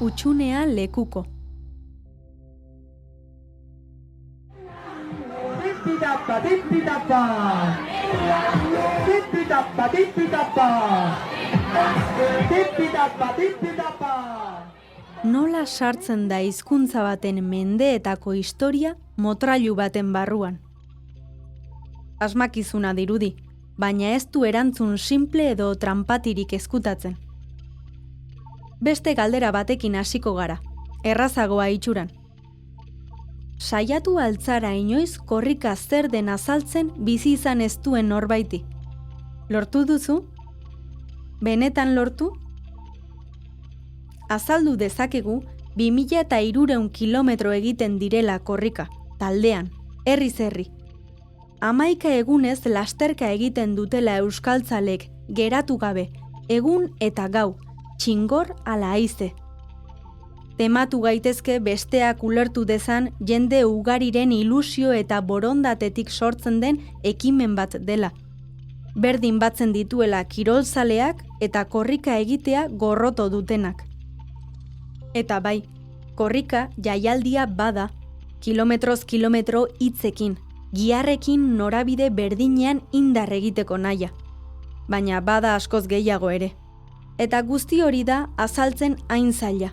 Utxunea lekuko. Tipi-tapa, tipi-tapa. Tipi-tapa, tipi-tapa. Tipi-tapa, tipi-tapa. Nola sartzen da hizkuntza baten mendeetako historia motrailu baten barruan? Asmakizuna dirudi, baina ez du erantzun simple edo tranpatirik ezkutatzen. Beste galdera batekin hasiko gara, errazagoa itxuran. Saiatu altzara inoiz korrika zer den azaltzen bizi izan ez duen norbaiti. Lortu duzu? Benetan lortu? Azaldu dezakegu 2300 kilometro egiten direla korrika, taldean, herriz herri. 11 egunez lasterka egiten dutela euskaltzalek geratu gabe, egun eta gau, txingor ala haize. Tematu gaitezke besteak ulertu dezan jende ugariren ilusio eta borondatetik sortzen den ekimen bat dela. Berdin batzen dituela kirolzaleak eta korrika egitea gorroto dutenak. Eta bai, korrika jaialdia bada, kilometroz kilometro hitzekin, giharrekin norabide berdinean indar egiteko naia. Baina bada askoz gehiago ere. Eta guzti hori da azaltzen hain zaila.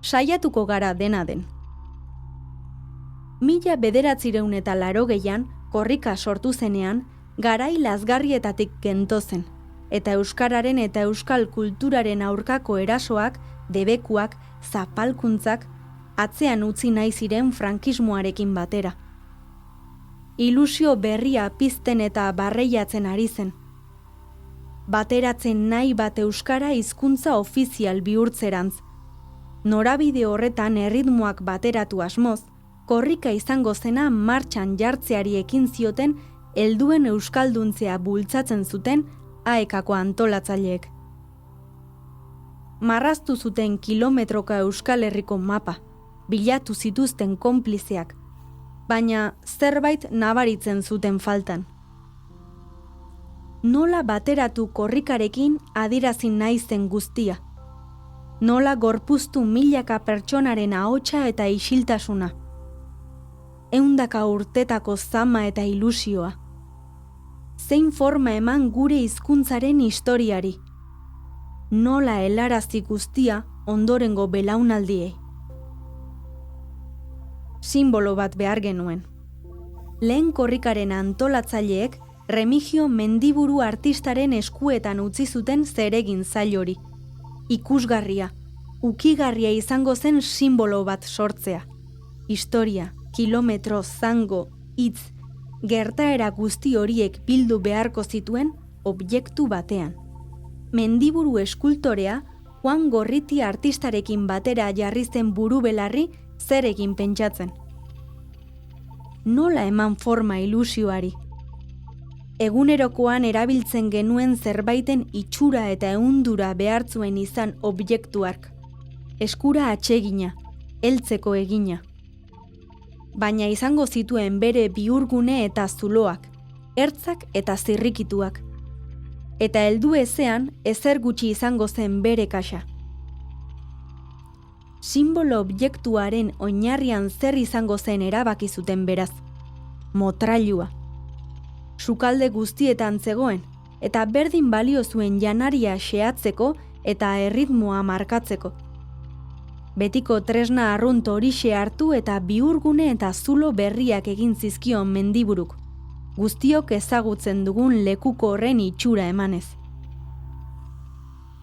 Saiatuko gara dena den. 1980an korrika sortu zenean, garai lazgarrietatik gentozen, eta euskararen eta euskal kulturaren aurkako erasoak, debekuak, zapalkuntzak, atzean utzi nahi ziren frankismoarekin batera. Ilusio berria pizten eta barreiatzen ari zen. Bateratzen nahi bat euskara hizkuntza ofizial bihurtzerantz. Norabide horretan erritmoak bateratu asmoz, korrika izango zena martxan jartzeari ekin zioten helduen euskalduntzea bultzatzen zuten AEKako antolatzaileek. Marraztu zuten kilometroka Euskal Herriko mapa, bilatu zituzten konplizeak, baina zerbait nabaritzen zuten faltan. Nola bateratu korrikarekin adierazi nahi zen guztia? Nola gorpuztu milaka pertsonaren ahotsa eta isiltasuna? 100 urtetako zama eta ilusioa. Zein forma eman gure hizkuntzaren historiari? Nola helarazi guztia ondorengo belaunaldiei? Sinbolo bat behar genuen. Lehen korrikaren antolatzaileek Remigio Mendiburu artistaren eskuetan utzi zuten zeregin zail hori. Ikusgarria, ukigarria izango zen sinbolo bat sortzea. Historia, kilometro, zango, hitz, gertaera guzti horiek bildu beharko zituen objektu batean. Mendiburu eskultorea Juan Gorriti artistarekin batera jarri zen burubelarri zer egin pentsatzen. Nola eman forma ilusioari? Egunerokoan erabiltzen genuen zerbaiten itxura eta ehundura behartzuen izan objektuark. Eskura atsegina, heltzeko egina. Baina izango zituen bere bihurgune eta zuloak, ertzak eta zirrikituak. Eta heldu ezean ezer gutxi izango zen bere kaxa. Sinbolo objektuaren oinarrian zer izango zen erabaki zuten beraz. Motrailua. Sukalde guztietan zegoen, eta berdin balio zuen janaria xehatzeko eta erritmoa markatzeko. Betiko tresna arrunt horixe hartu eta bihurgune eta zulo berriak egin zizkion Mendiburuk, guztiok ezagutzen dugun lekuko horren itxura emanez.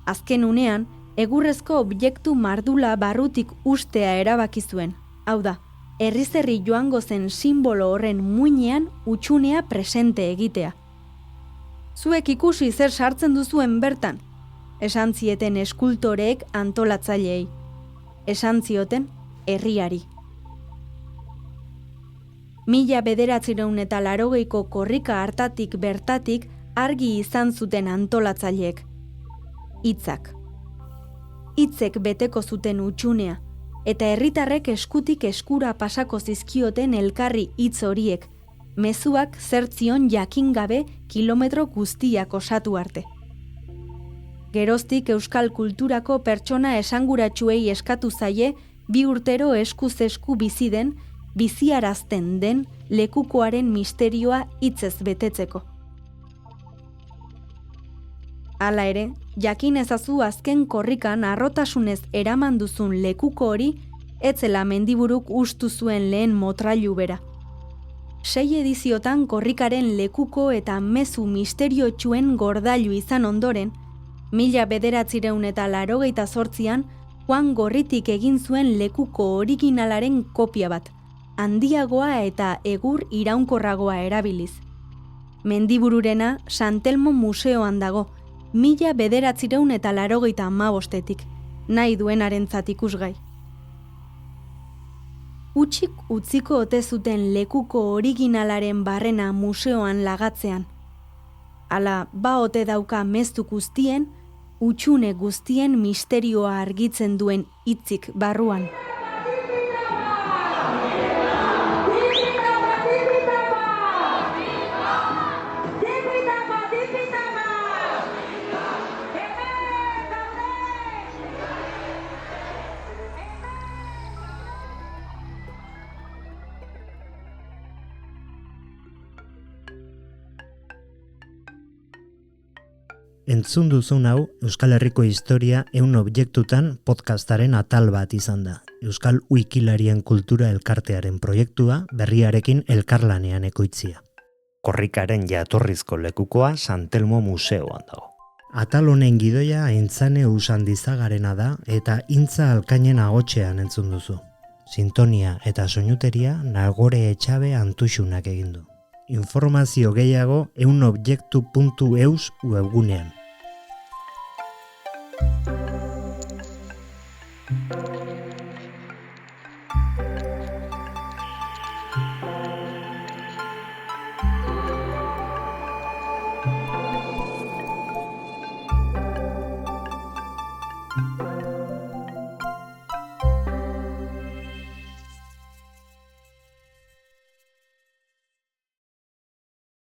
Azken unean, egurrezko objektu mardula barrutik ustea erabaki zuen, hau da, herriz herri joango zen sinbolo horren muinean utxunea presente egitea. Zuek ikusi zer sartzen duzuen bertan, esan zieten eskultoreek antolatzaileei, esan zioten herriari. 1980ko korrika hartatik bertatik argi izan zuten antolatzaileek. Hitzak. Hitzek beteko zuten utxunea, eta herritarrek eskutik eskura pasako zizkioten elkarri hitz horiek, mezuak zertzion jakin gabe kilometro guztiak osatu arte. Geroztik euskal kulturako pertsona esanguratsuei eskatu zaie 2 urtero eskuz esku bizi den, biziarazten den lekukoaren misterioa hitzez betetzeko. Hala ere, jakin ezazu azken korrikan harrotasunez eraman duzun lekuko hori, etzela Mendiburuk ustu zuen lehen motrailu bera. 6 ediziotan korrikaren lekuko eta mezu misteriotsuen gordailu izan ondoren, 1988an Juan Gorritik egin zuen lekuko originalaren kopia bat, handiagoa eta egur iraunkorragoa erabiliz. Mendibururena San Telmo museoan dago, 1985etik, nahi duenarentzat ikusgai. Hutsik utziko ote zuten lekuko originalaren barrena museoan lagatzean. Hala, ote dauka mezu guztien, hutsune guztien misterioa argitzen duen hitzik barruan. Entzun duzun hau, Euskal Herriko historia 100 objektutan podcastaren atal bat izan da. Euskal Wikilarien kultura elkartearen proiektua berriarekin elkarlanean ekoitzia. Korrikaren jatorrizko lekukoa San Telmo museoan dago. Atal honen gidoia Aintzane Usandizagarena da eta Intza Alkainen ahotsean entzun duzu. Sintonia eta soinuteria Nagore Etxabe Antuxunak egin du. Informazio gehiago 100objektu.eus webgunean.